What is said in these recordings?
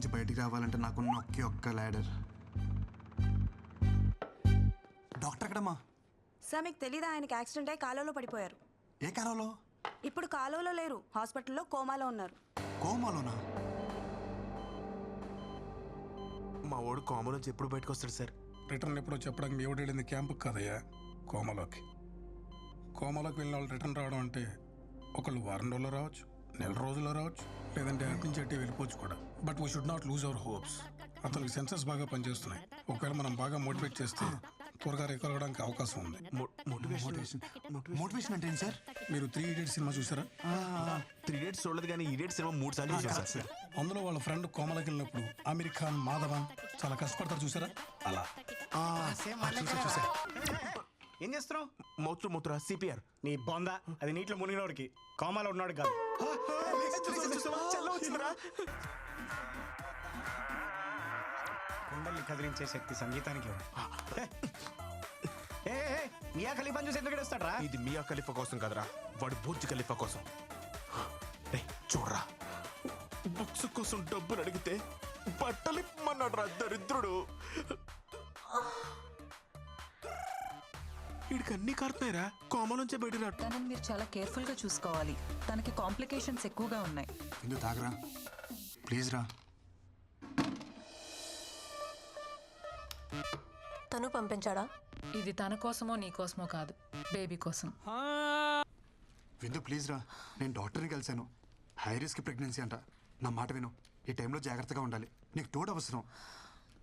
నుంచి బయటికి రావాలంటే నాకున్న ఒకే ఒక్క ల్యాడర్. డాక్టర్ ఎక్కడమ్మా? సార్ మీకు తెలీదా, ఆయనకి యాక్సిడెంట్ అయ్యి కాలువలో పడిపోయారు. ఏ కాలంలో? ఇప్పుడు కాలువలో లేరు, హాస్పిటల్లో కోమాలో ఉన్నారు. కోమాలోనా? మా వాడు కోమా నుంచి ఎప్పుడు బయటకు వస్తాడు సార్? రిటర్న్ ఎప్పుడో చెప్పడానికి మీ ఎవడు వెళ్ళింది క్యాంపుకి కాదయ్యా, కోమాలోకి. కోమాలోకి వెళ్ళిన వాళ్ళు రిటర్న్ రావడం అంటే ఒకళ్ళు వారం రోజుల్లో రావచ్చు, నెల రోజుల్లో రావచ్చు, లేదంటే అటు నుంచి అట్టే వెళ్ళిపోవచ్చు కూడా. But we should not lose our hopes. అతనికి సెన్సెస్ బాగా పనిచేస్తున్నాయి. ఒకవేళ మనం బాగా మోటివేట్ చేస్తే త్వరగా రికవర్ అవడానికి అవకాశం ఉంది. మోటివేషన్ అంటే ఏంటి సార్? మీరు 3 Idiots సినిమా చూసారా? 3 Idiots చూడలేదు, కానీ ఈడియట్ సినిమా 3 సార్లు చూసాను సార్. అందులో వాళ్ళ ఫ్రెండ్ కోమలకి వెళ్ళినప్పుడు అమీర్ ఖాన్, మాధవన్ చాలా కష్టపడతారు చూసారా? అలా చూసా. ఏం చేస్తున్నావు? మూత్ర సిపిఆర్. నీ బొంద, అది నీటిలో మునిగినోడికి, కోమాలో ఉన్నాడు కాదు. కుండల్ని కదిలించే శక్తి సంగీతానికి ఉంది. మియా ఖలీఫా చూసి ఎందుకు ఏడుస్తాడ్రా? ఇది మియా ఖలీఫా కోసం కదరా, వాడు బుర్జ్ ఖలీఫా కోసం. చూడరా, బుక్స్ కోసం డబ్బులు అడిగితే బట్టలు ఇమ్మన్నాడు రా దరిద్రుడు. వీడికి అన్ని కారుతున్నాయిరా, కోమా నుంచే బయట రాడు. తనని మీరు చాలా కేర్ఫుల్ గా చూసుకోవాలి, తనకి కాంప్లికేషన్స్ ఎక్కువగా ఉన్నాయి. ఎందుకు తాగరా ప్లీజ్ రా. తను పంపించాడా? ఇది తన కోసమో నీ కోసమో కాదు, బేబీ కోసం. విందు ప్లీజ్ రా, నేను డాక్టర్ని కలిశాను. హై రిస్క్ ప్రెగ్నెన్సీ అంట. నా మాట విను, ఈ టైంలో జాగ్రత్తగా ఉండాలి. నీకు తోడు అవసరం,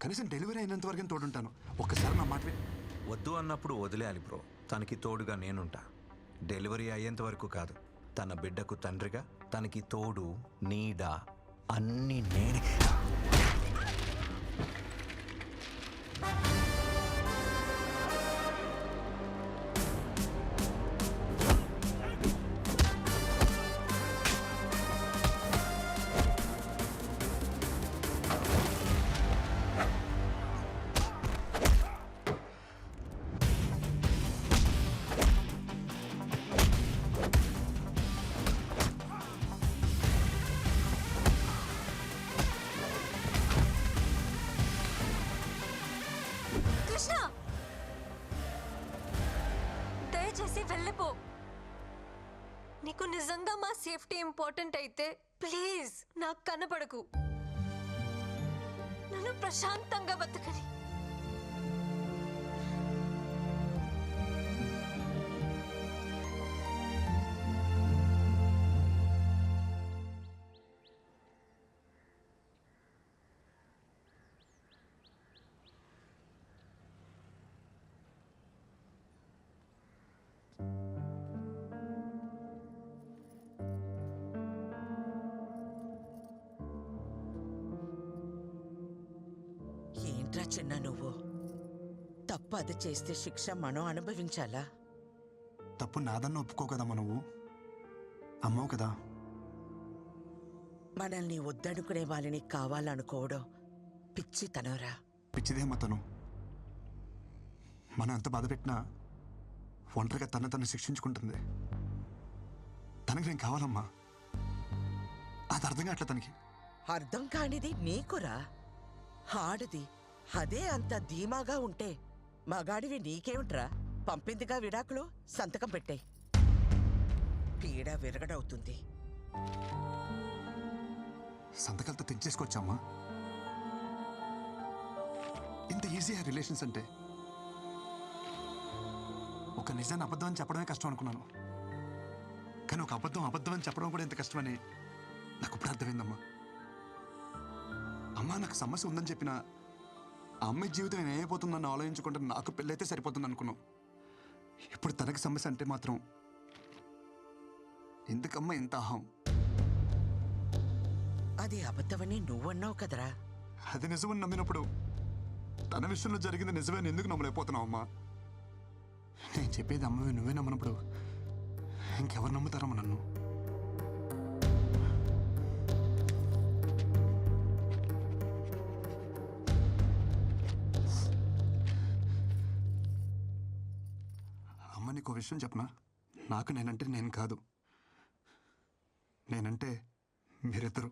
కనీసం డెలివరీ అయినంత వరకు తోడుంటాను. ఒక్కసారి నా మాట విను. వద్దు అన్నప్పుడు వదిలేయాలి బ్రో. తనకి తోడుగా నేనుంటా. డెలివరీ అయ్యేంత వరకు కాదు, తన బిడ్డకు తండ్రిగా, తనకి తోడు, నీడ అన్నీ నేనే. దయచేసి వెళ్ళిపో. నీకు నిజంగా మా సేఫ్టీ ఇంపార్టెంట్ అయితే ప్లీజ్ నాకు కనపడకు. నన్ను ప్రశాంతంగా బతకని. ఏంట్రా చిన్న నువ్వు? తప్పు అది చేస్తే శిక్ష మనం అనుభవించాలా? తప్పు నాదన్న ఒప్పుకో కదమ్మా, నువ్వు అమ్మవు కదా. మనల్ని వద్దనుకునే వాళ్ళని కావాలనుకోవడం పిచ్చితనరా. పిచ్చిదేమ్మా తను. మనం ఎంత బాధ పెట్టినా ఒంటరిగా తను శిక్షించుకుంటుంది. తనకి నేను కావాలమ్మా, అది అర్థం కావట్లే తనకి. అర్థం కానిది నీకురా. ఆడది అదే అంత ధీమాగా ఉంటే మగాడివి నీకేమిట్రా? పంపిందిగా విడాకులు, సంతకం పెట్టాయి. పీడ విరగడవుతుంది. సంతకాలతో తెచ్చేసుకోవచ్చమ్మా. ఇంత ఈజీగా రిలేషన్స్ అంటే. ఒక నిజాన్ని అబద్ధం అని చెప్పడమే కష్టం అనుకున్నాను, కానీ ఒక అబద్ధం అని చెప్పడం కూడా ఎంత కష్టమని నాకు ఇప్పుడు అర్థమైందమ్మా. అమ్మా నాకు సమస్య ఉందని చెప్పిన ఆ అమ్మాయి జీవితం ఏమైపోతుందని ఆలోచించుకుంటే నాకు పెళ్ళైతే సరిపోతుంది అనుకున్నాం. ఇప్పుడు తనకి సమస్య అంటే మాత్రం ఎందుకమ్మా ఇంత అహం? అది అబద్ధమని నువ్వన్నావు కదరా. అది నిజమని నమ్మినప్పుడు తన విషయంలో జరిగింది నిజమని ఎందుకు నమ్మలేకపోతున్నావు అమ్మా? నేను చెప్పేది అమ్మవి నువ్వే నమ్మనప్పుడు ఇంకెవరు నమ్ముతారమ్మా నన్ను? అమ్మ నీకు విషయం చెప్పనా? నాకు నేనంటే నేను కాదు, నేనంటే మీరిద్దరు.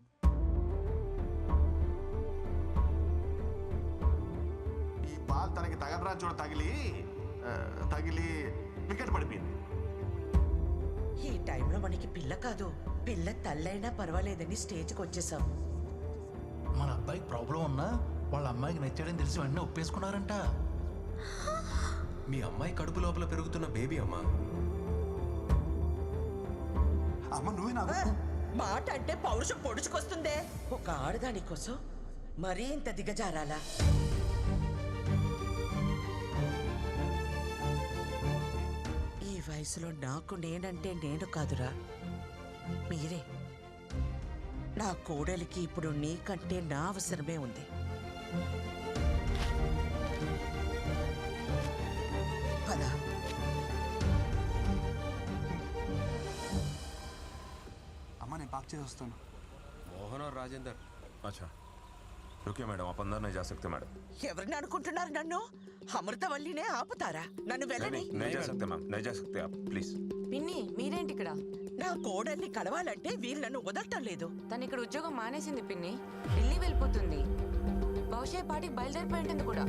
తనకి తగదరా చూడ తగిలి వికెట్ పడిపోయింది. ఈ టైంలో మనకి పిల్ల కాదు, పిల్ల తల్లైనా పర్వాలేదని స్టేజ్కి వచ్చేసాం. మన అబ్బాయికి ప్రాబ్లం ఉన్నా వాళ్ళ అమ్మాయికి నచ్చాడని తెలిసి వెంటనే ఒప్పేసుకున్నారంట. మీ అమ్మాయి కడుపు లోపల పెరుగుతున్న బేబీ అమ్మా. అమ్మ నువ్వే నా మాట అంటే పౌరుషం పొడుచుకొస్తుందే. ఒక ఆడదాని కోసం మరీ ఇంత దిగజారాలా? ఈ వయసులో నాకు నేనంటే నేను కాదురా, మీరే. నా కోడలికి ఇప్పుడు నీకంటే నా అవసరమే ఉంది. పద. అమ్మ నేను పాక్ చేసి వస్తాను. मोहन और राजेंद्र। अच्छा रुकिए मैडम, आप अंदर नहीं जा सकते मैडम। ఎవరిని అనుకుంటున్నారు నన్ను? అమృతవల్లినే ఆపుతారా? నన్ను వెళ్ళని. नहीं जा सकते मैम, नहीं जा सकते आप प्लीज। పిన్ని మీరేంటి ఇక్కడ? నా కోడల్ని కలవాలంటే వీళ్ళు నన్ను వదలటం లేదు. తను ఇక్కడ ఉద్యోగం మానేసింది పిన్ని, ఢిల్లీ వెళ్ళిపోతుంది. బహుశా ఈ పాటికి బయలుదేరిపోయి ఉంటుంది కూడా.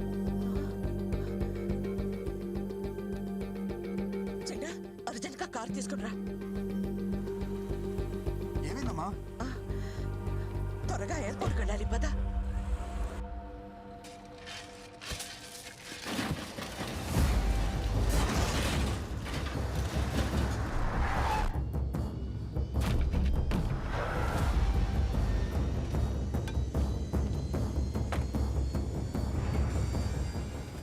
చిన్న అర్జెంట్ గా కార్ తీసుకునిరా. ఏమైందమ్మా? త్వరగా ఎయిర్పోర్ట్కి వెళ్ళాలి, పద.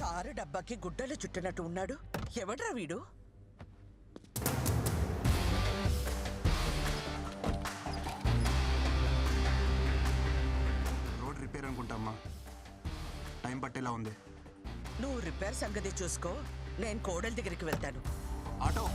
కారు డబ్బాకి గుడ్డలు చుట్టినట్టు ఉన్నాడు. ఎవడ్రా వీడు? రోడ్ రిపేర్ అనుకుంటామ్మా, టైం పట్టేలా ఉంది. నువ్వు రిపేర్ సంగతి చూసుకో, నేను కోడలి దగ్గరికి వెళ్తాను. ఆటో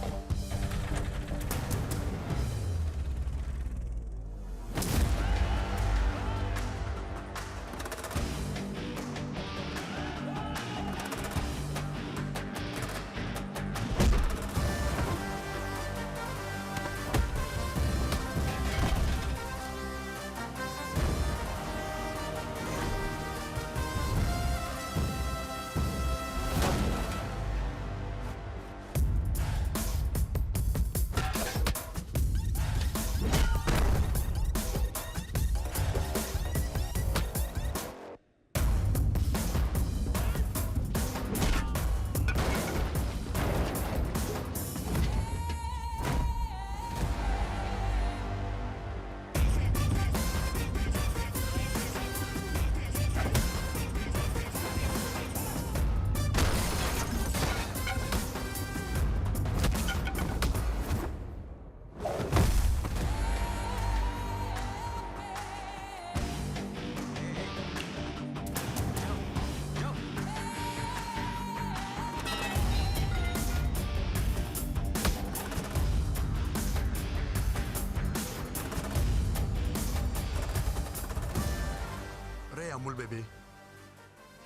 అమూల్ బేబీ,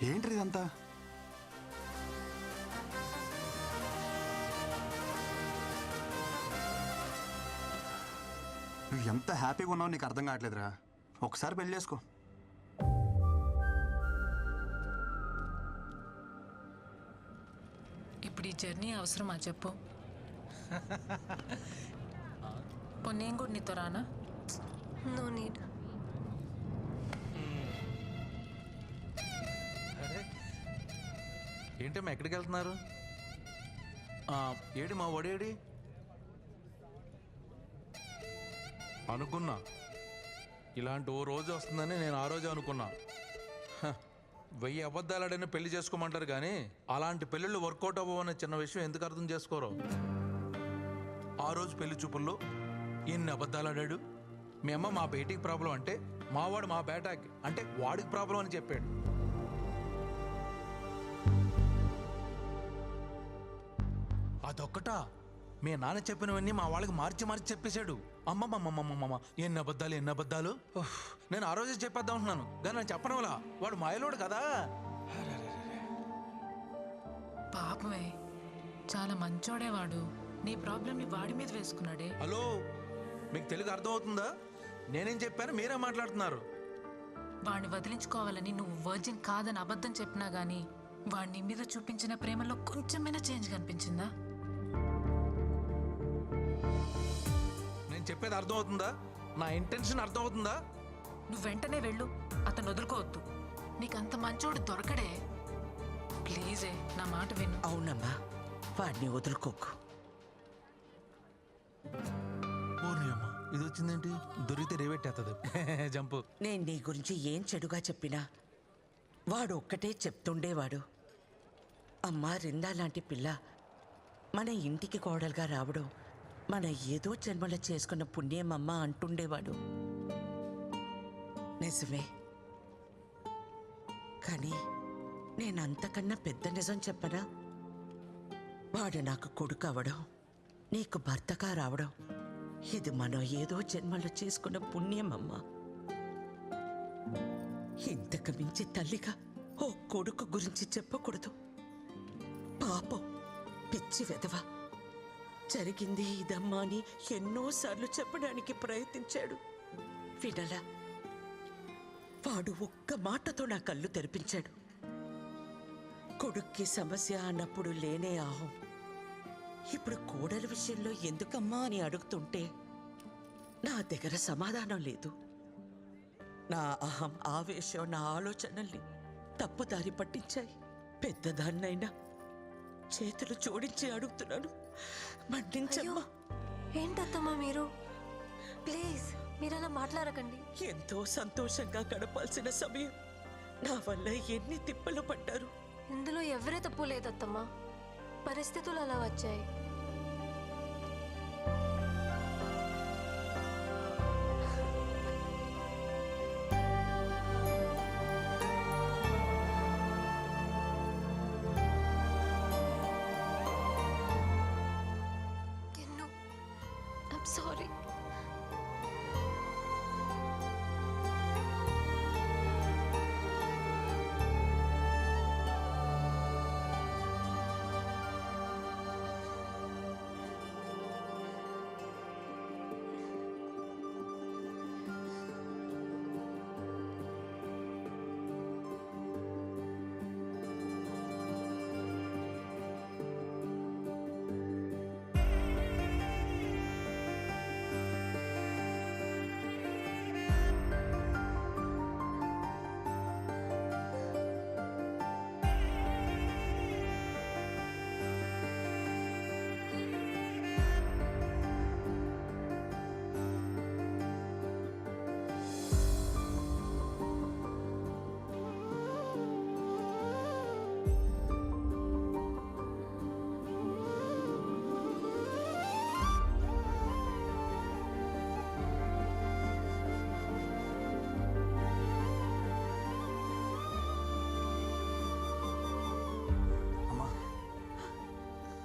ఏంటి ఇదంతా? నువ్వు ఎంత హ్యాపీగా ఉన్నావు నీకు అర్థం కావట్లేదురా. ఒకసారి పెళ్లి చేసుకో. ఇప్పుడు ఈ జర్నీ అవసరమా చెప్పు? నేను కూడా నీతో రానా? No need. ఏంటమ్మా ఎక్కడికి వెళ్తున్నారు? ఏడి మా ఒడేడి అనుకున్నా ఇలాంటి ఓ రోజు వస్తుందని నేను ఆ రోజు అనుకున్నా. 1000 అబద్ధాలాడైనా పెళ్లి చేసుకోమంటారు కానీ అలాంటి పెళ్ళిళ్ళు వర్కౌట్ అవ్వవనే చిన్న విషయం ఎందుకు అర్థం చేసుకోరు? ఆ రోజు పెళ్లి చూపుల్లో ఎన్ని అబద్ధాలాడాడు. మీ అమ్మ మా బేటీకి ప్రాబ్లం అంటే మావాడు మా బేటాకి అంటే వాడికి ప్రాబ్లం అని చెప్పాడు. అదొక్కటా? మీ నాన్న చెప్పినవన్నీ మా వాళ్ళకి మార్చి మార్చి చెప్పేశాడు. అమ్మమ్మమ్మమ్మమ్మ ఎన్ని అబద్ధాలు. నేను ఆ రోజే చెప్పేద్దాం అంటున్నాను కానీ నేను చెప్పడం వల్ల వాడు మాయలోడు కదా. పాపమే, చాలా మంచోడేవాడు. నీ ప్రాబ్లమ్ని వాడి మీద వేసుకున్నాడే. హలో, మీకు తెలుగు అర్థం అవుతుందా? నేనేం చెప్పాను మీరే మాట్లాడుతున్నారు. వాడిని వదిలించుకోవాలని నువ్వు వర్జిన్ కాదని అబద్ధం చెప్పినా గానీ వాడి మీద చూపించిన ప్రేమలో కొంచెమైనా చేంజ్ కనిపించిందా? నేను చెప్పేది అర్థం అవుతుందా? నా ఇంటెన్షన్ అర్థం అవుతుందా? నువ్వు వెంటనే వెళ్ళు, అతను వదులుకోవద్దు. నీకంత మంచోడు దొరకడే. ప్లీజే నా మాట విను. అవునమ్మా, వాడిని వదులుకోకు. ఓర్ని అమ్మ, ఇది వచ్చిందేంటి? దొరికితే రేవెట్టేస్తుంది. జంపు. నేను నీ గురించి ఏం చెడుగా చెప్పినా వాడు ఒక్కటే చెప్తుండేవాడు. అమ్మా రిందా లాంటి పిల్ల మన ఇంటికి కోడలుగా రావడం మన ఏదో జన్మలో చేసుకున్న పుణ్యమమ్మ అంటుండేవాడు. నిజమే, కానీ నేనంతకన్నా పెద్ద నిజం చెప్పనా? వాడు నాకు కొడుకు అవడం, నీకు భర్తగా రావడం ఇది మనం ఏదో జన్మలో చేసుకున్న పుణ్యమమ్మా. ఇంతకు మించి తల్లిగా ఓ కొడుకు గురించి చెప్పకూడదు. పాపం, పిచ్చి వెధవ. జరిగింది ఇదమ్మా అని ఎన్నోసార్లు చెప్పడానికి ప్రయత్నించాడు, వినలా. వాడు ఒక్క మాటతో నా కళ్ళు తెరిపించాడు. కొడుక్కి సమస్య అన్నప్పుడు లేనే ఆహం. ఇప్పుడు కోడల విషయంలో ఎందుకమ్మా అని అడుగుతుంటే నా దగ్గర సమాధానం లేదు. నా అహం, ఆవేశం, నా ఆలోచనల్ని తప్పుదారి పట్టించాయి. పెద్దదాన్నైనా చేతులు జోడించి అడుగుతున్నాను, మన్నించమ్మా. ఏంటత్తమ్మా మీరు? ప్లీజ్ మీరు అలా మాట్లాడకండి. ఎంతో సంతోషంగా గడపాల్సిన సమయం నా వల్ల ఎన్ని తిప్పలు పడ్డారు. ఇందులో ఎవరే తప్పు లేదత్తమ్మా, పరిస్థితులు అలా వచ్చాయి. I'm sorry.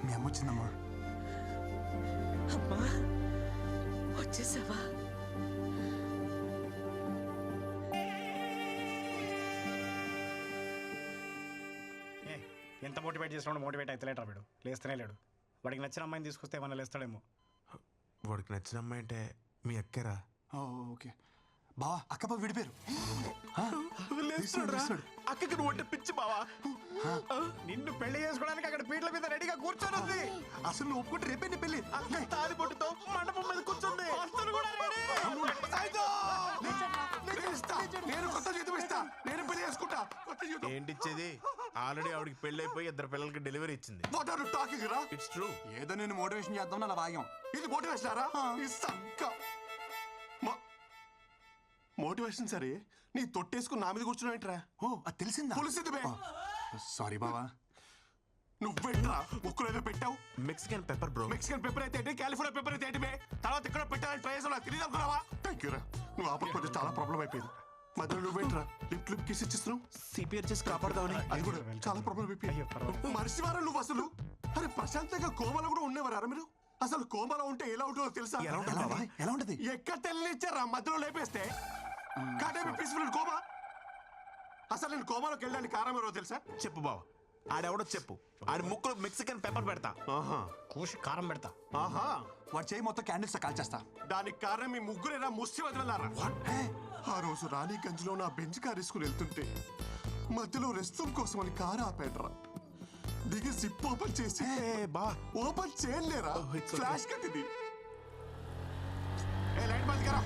మీ అమ్మ వచ్చిందమ్మా. అమ్మా వచ్చేసావా? ఎంత మోటివేట్ చేసినా మోటివేట్ అయితే లేటరా వీడు, లేస్తూనే లేడు. వాడికి నచ్చిన అమ్మాయిని తీసుకొస్తే ఏమన్నా లేస్తాడేమో. వాడికి నచ్చిన అమ్మాయి అంటే మీ అక్కేరా? ఓకే బావా, అక్క బావ విడిపోయారు. అక్కకి నువ్వు అంటే పిచ్చి బావా. నిన్ను పెళ్లి చేసుకోవడానికి అక్కడ పీటల మీద రెడీగా కూర్చొని ఉంది. అసలు నువ్వు ఒప్పుకుంటే రేపే నీ పెళ్లి. తాలి పొట్టుతో మండపం మీద కూర్చుంది. నేను కొత్త జీతం ఇస్తా, నేను పెళ్లి చేసుకుంటా. ఏంటిచ్చేది? ఆల్రెడీ ఆవిడకి పెళ్లి అయిపోయి 2 పిల్లలకి డెలివరీ ఇచ్చింది. వాట్ ఆర్ యు టాకింగ్ రా? It's true. ఏదో నేను మోటివేషన్ చేద్దాం అలా వాగాం. ఇది మోటివేషన్ రా? ఈ సంక మోటివేషన్ సరే, నీ తొట్టేసుకుని నా మీద కూర్చున్నాయిట్రా. ఓ అది తెలిసిందా? పులిసింది బే. సారీ బావా. నువ్వెట్రా ఒక్కరు ఏదో పెట్టావు? Mexican pepper bro. Mexican pepper అయితే ఏంటి, కాలిఫోర్నియా పెప్పర్ అయితే ఏంటి బే? తర్వాత ఇక్కడ పెట్టాలని ట్రై చేసావు, నాకు తెలియదు అనుకున్నావా? థ్యాంక్ యూ రా, నువ్వు ఆపకపోతే చాలా ప్రాబ్లం అయిపోయింది. మధ్యలో నువ్వేంట్రా లిప్ కిస్ ఇచ్చిస్తున్నావు? సిపిఆర్ చేసి కాపాడదామని. అది కూడా చాలా ప్రాబ్లం అయిపోయింది. మనిషివారా నువ్వు అసలు? అరే ప్రశాంతంగా కోమలో కూడా ఉండేవారా మీరు? అసలు కోమలో ఉంటే ఎలా ఉంటుందో తెలుసా? ఎలా ఉంటది? ఎక్కడ తెలియనిచ్చారా మధ్యలో లేపేస్తే? Peaceful coma. అసలు నేను కోమాలోకి వెళ్ళడానికి కారణం ఎవరో తెలుసా? చెప్పు బావ, ఆడెవడో చెప్పు. ఆడి ముక్కులో మెక్సికన్ పెప్పర్ పెడతా. కూసి కారం పెడతా. ఆహా, వాడు చేయి మొత్తం క్యాండిల్స్ కాల్చేస్తా. దానికి కారణం మీ ముగ్గురేనా ముష్టి వదిలేరా? ఆ రోజు రాణిగంజ్ లో నా బెంచ్ కార్ తీసుకుని వెళ్తుంటే మధ్యలో రెస్ట్ రూమ్ కోసం అని కారు ఆపేట్రా. దిగి సిప్ ఓపెన్ చేసి బా ఓపెన్ చేయలేరా? Oh, it's okay. ఫ్లాష్ కట్టింది. ఏ లైట్ బంద్ కరా.